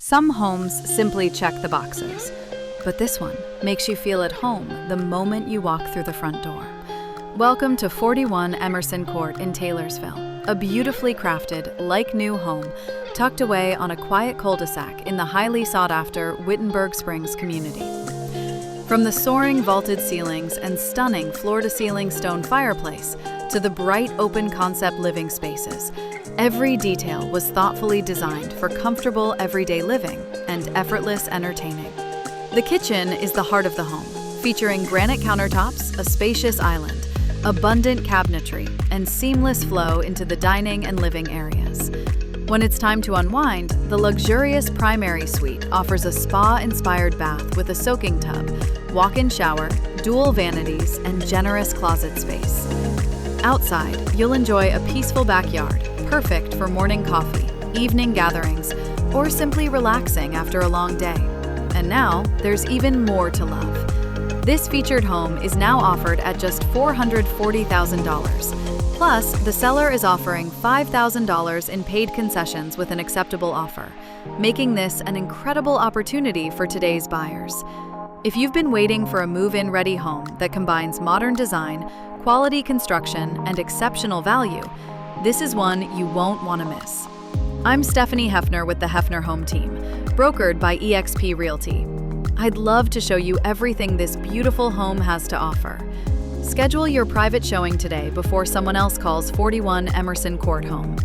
Some homes simply check the boxes, but this one makes you feel at home the moment you walk through the front door. Welcome to 41 Emerson Court in Taylorsville, a beautifully crafted, like-new home tucked away on a quiet cul-de-sac in the highly sought-after Wittenberg Springs community. From the soaring vaulted ceilings and stunning floor-to-ceiling stone fireplace to the bright open-concept living spaces, every detail was thoughtfully designed for comfortable everyday living and effortless entertaining. The kitchen is the heart of the home, featuring granite countertops, a spacious island, abundant cabinetry, and seamless flow into the dining and living areas. When it's time to unwind, the luxurious primary suite offers a spa-inspired bath with a soaking tub, walk-in shower, dual vanities, and generous closet space. Outside, you'll enjoy a peaceful backyard, perfect for morning coffee, evening gatherings, or simply relaxing after a long day. And now, there's even more to love. This featured home is now offered at just $440,000. Plus, the seller is offering $5,000 in paid concessions with an acceptable offer, making this an incredible opportunity for today's buyers. If you've been waiting for a move-in ready home that combines modern design, quality construction, and exceptional value, this is one you won't want to miss. I'm Stephanie Hefner with the Hefner Home Team, brokered by eXp Realty. I'd love to show you everything this beautiful home has to offer. Schedule your private showing today before someone else calls 41 Emerson Court home.